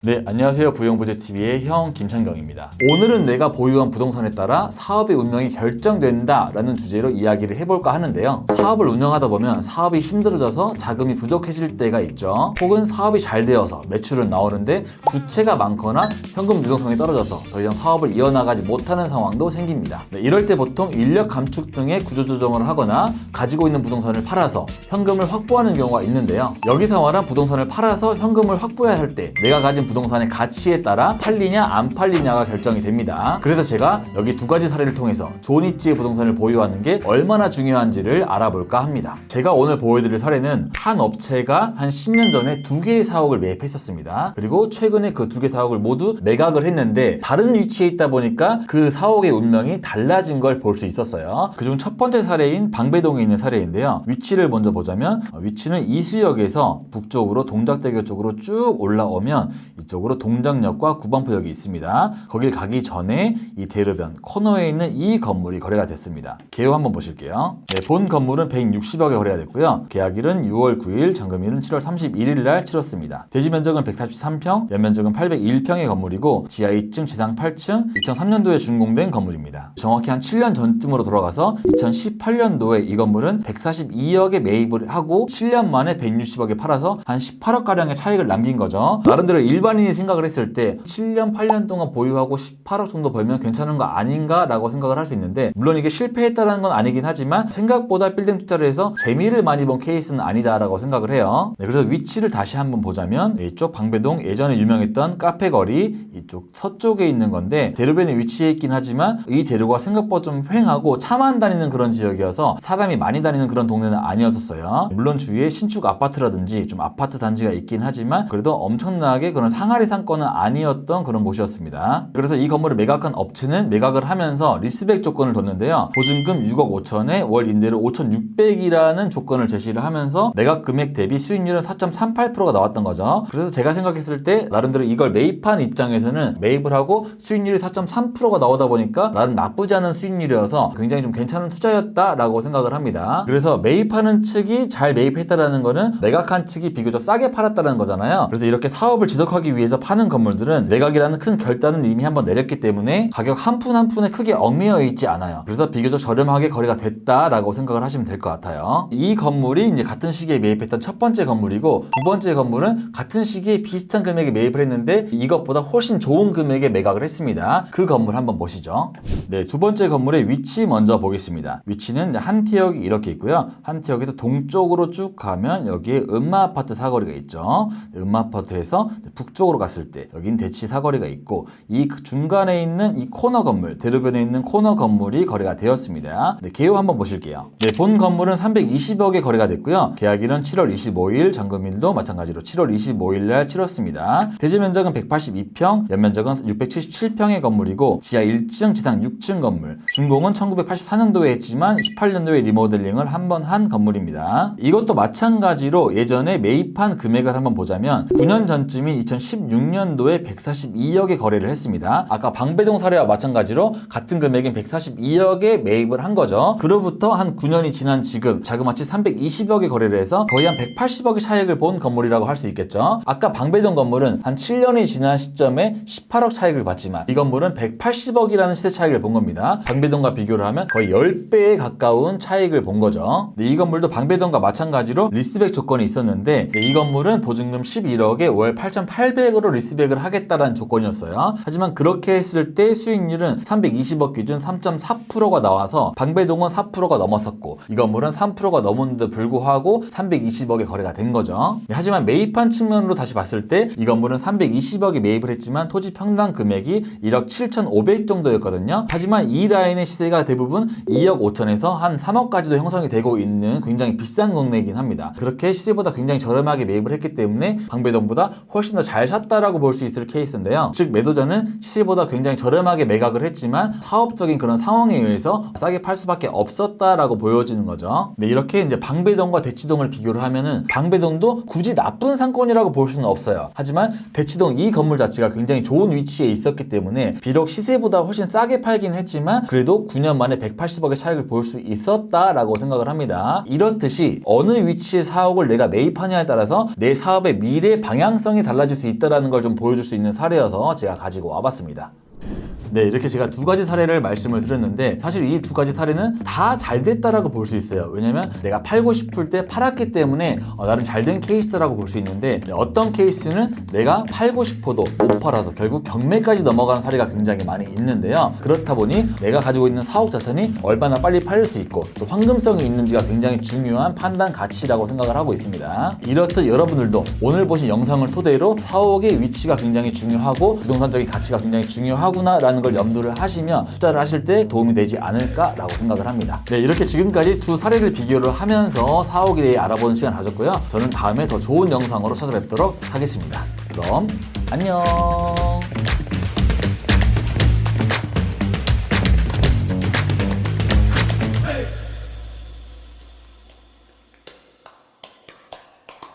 네, 안녕하세요. 부영부재TV의 형 김창경입니다. 오늘은 내가 보유한 부동산에 따라 사업의 운명이 결정된다 라는 주제로 이야기를 해볼까 하는데요. 사업을 운영하다 보면 사업이 힘들어져서 자금이 부족해질 때가 있죠. 혹은 사업이 잘 되어서 매출은 나오는데 부채가 많거나 현금 유동성이 떨어져서 더 이상 사업을 이어나가지 못하는 상황도 생깁니다. 네, 이럴 때 보통 인력 감축 등의 구조조정을 하거나 가지고 있는 부동산을 팔아서 현금을 확보하는 경우가 있는데요. 여기서 말한 부동산을 팔아서 현금을 확보해야 할 때 내가 가진 부동산의 가치에 따라 팔리냐 안 팔리냐가 결정이 됩니다. 그래서 제가 여기 두 가지 사례를 통해서 좋은 입지의 부동산을 보유하는 게 얼마나 중요한지를 알아볼까 합니다. 제가 오늘 보여드릴 사례는 한 업체가 한 10년 전에 두 개의 사옥을 매입했었습니다. 그리고 최근에 그 두 개 사옥을 모두 매각을 했는데 다른 위치에 있다 보니까 그 사옥의 운명이 달라진 걸 볼 수 있었어요. 그중 첫 번째 사례인 방배동에 있는 사례인데요. 위치를 먼저 보자면 위치는 이수역에서 북쪽으로 동작대교 쪽으로 쭉 올라오면 이쪽으로 동작역과 구반포역이 있습니다. 거길 가기 전에 이 대로변 코너에 있는 이 건물이 거래가 됐습니다. 개요 한번 보실게요. 네, 본 건물은 160억에 거래가 됐고요. 계약일은 6월 9일, 잔금일은 7월 31일 날 치렀습니다. 대지 면적은 143평, 연면적은 801평의 건물이고 지하 2층, 지상 8층, 2003년도에 준공된 건물입니다. 정확히 한 7년 전쯤으로 돌아가서 2018년도에 이 건물은 142억에 매입을 하고 7년 만에 160억에 팔아서 한 18억가량의 차익을 남긴 거죠. 나름대로 일반인이 생각을 했을 때 7년, 8년 동안 보유하고 18억 정도 벌면 괜찮은 거 아닌가 라고 생각을 할 수 있는데, 물론 이게 실패했다는 건 아니긴 하지만 생각보다 빌딩 투자를 해서 재미를 많이 본 케이스는 아니다라고 생각을 해요. 네, 그래서 위치를 다시 한번 보자면 이쪽 방배동 예전에 유명했던 카페거리 이쪽 서쪽에 있는 건데 대로변에 위치해 있긴 하지만 이 대로가 생각보다 좀 휑하고 차만 다니는 그런 지역이어서 사람이 많이 다니는 그런 동네는 아니었었어요. 물론 주위에 신축 아파트라든지 좀 아파트 단지가 있긴 하지만 그래도 엄청나게 그런 상하리 상권은 아니었던 그런 곳이었습니다. 그래서 이 건물을 매각한 업체는 매각을 하면서 리스백 조건을 뒀는데요. 보증금 6억 5천에 월 임대료 5,600이라는 조건을 제시를 하면서 매각 금액 대비 수익률은 4.38%가 나왔던 거죠. 그래서 제가 생각했을 때 나름대로 이걸 매입한 입장에서는 매입을 하고 수익률이 4.3%가 나오다 보니까 나름 나쁘지 않은 수익률이어서 굉장히 좀 괜찮은 투자였다라고 생각을 합니다. 그래서 매입하는 측이 잘 매입했다라는 거는 매각한 측이 비교적 싸게 팔았다는 거잖아요. 그래서 이렇게 사업을 지속하기 위해서 파는 건물들은 매각이라는 큰 결단을 이미 한번 내렸기 때문에 가격 한 푼 한 푼에 크게 얽매여 있지 않아요. 그래서 비교적 저렴하게 거래가 됐다라고 생각을 하시면 될 것 같아요. 이 건물이 이제 같은 시기에 매입했던 첫 번째 건물이고, 두 번째 건물은 같은 시기에 비슷한 금액에 매입을 했는데 이것보다 훨씬 좋은 금액에 매각을 했습니다. 그 건물 한번 보시죠. 네, 두 번째 건물의 위치 먼저 보겠습니다. 위치는 한티역이 이렇게 있고요. 한티역에서 동쪽으로 쭉 가면 여기에 음마아파트 사거리가 있죠. 음마아파트에서 북쪽으로 갔을 때 여긴 대치 사거리가 있고, 이 중간에 있는 이 코너 건물, 대로변에 있는 코너 건물이 거래가 되었습니다. 네, 개요 한번 보실게요. 네, 본 건물은 320억에 거래가 됐고요. 계약일은 7월 25일, 잔금일도 마찬가지로 7월 25일 날 치렀습니다. 대지 면적은 182평, 연면적은 677평의 건물이고 지하 1층, 지상 6층 건물. 준공은 1984년도에 했지만 18년도에 리모델링을 한 번 한 건물입니다. 이것도 마찬가지로 예전에 매입한 금액을 한번 보자면 9년 전쯤인 2016년도에 142억에 거래를 했습니다. 아까 방배동 사례와 마찬가지로 같은 금액인 142억에 매입을 한 거죠. 그로부터 한 9년이 지난 지금 자그마치 320억에 거래를 해서 거의 한 180억의 차익을 본 건물이라고 할 수 있겠죠. 아까 방배동 건물은 한 7년이 지난 시점에 18억 차익을 봤지만 이 건물은 180억이라는 시세 차익을 본 겁니다. 방배동과 비교를 하면 거의 10배에 가까운 차익을 본 거죠. 이 건물도 방배동과 마찬가지로 리스백 조건이 있었는데 이 건물은 보증금 11억에 월 8,800으로 리스백을 하겠다라는 조건이었어요. 하지만 그렇게 했을 때 수익률은 320억 기준 3.4%가 나와서 방배동은 4%가 넘었었고 이 건물은 3%가 넘었는데도 불구하고 320억에 거래가 된 거죠. 하지만 매입한 측면으로 다시 봤을 때 이 건물은 320억에 매입을 했지만 토지 평당 금액이 1억 7,500 정도였거든요. 하지만 이 라인의 시세가 대부분 2억 5천에서 한 3억까지도 형성이 되고 있는 굉장히 비싼 동네이긴 합니다. 그렇게 시세보다 굉장히 저렴하게 매입을 했기 때문에 방배동보다 훨씬 더 잘 샀다라고 볼 수 있을 케이스인데요. 즉 매도자는 시세보다 굉장히 저렴하게 매각을 했지만 사업적인 그런 상황에 의해서 싸게 팔 수밖에 없었다라고 보여지는 거죠. 네, 이렇게 이제 방배동과 대치동을 비교를 하면은 방배동도 굳이 나쁜 상권이라고 볼 수는 없어요. 하지만 대치동 이 건물 자체가 굉장히 좋은 위치에 있었기 때문에 비록 시세보다 훨씬 싸게 팔긴 했지만 그래도 9년 만에 180억의 차익을 볼 수 있었다라고 생각을 합니다. 이렇듯이 어느 위치의 사옥을 내가 매입하냐에 따라서 내 사업의 미래 방향성이 달라질 수 있다는 걸 좀 보여줄 수 있는 사례여서 제가 가지고 와봤습니다. 네, 이렇게 제가 두 가지 사례를 말씀을 드렸는데 사실 이 두 가지 사례는 다 잘 됐다라고 볼 수 있어요. 왜냐면 내가 팔고 싶을 때 팔았기 때문에 나름 잘 된 케이스라고 볼 수 있는데 어떤 케이스는 내가 팔고 싶어도 못 팔아서 결국 경매까지 넘어가는 사례가 굉장히 많이 있는데요. 그렇다 보니 내가 가지고 있는 사업 자산이 얼마나 빨리 팔릴 수 있고 또 황금성이 있는지가 굉장히 중요한 판단 가치라고 생각을 하고 있습니다. 이렇듯 여러분들도 오늘 보신 영상을 토대로 사옥의 위치가 굉장히 중요하고 부동산적인 가치가 굉장히 중요하구나 라는 걸 염두를 하시면 투자를 하실 때 도움이 되지 않을까라고 생각을 합니다. 네, 이렇게 지금까지 두 사례를 비교를 하면서 사옥에 대해 알아보는 시간 가졌고요. 저는 다음에 더 좋은 영상으로 찾아뵙도록 하겠습니다. 그럼 안녕.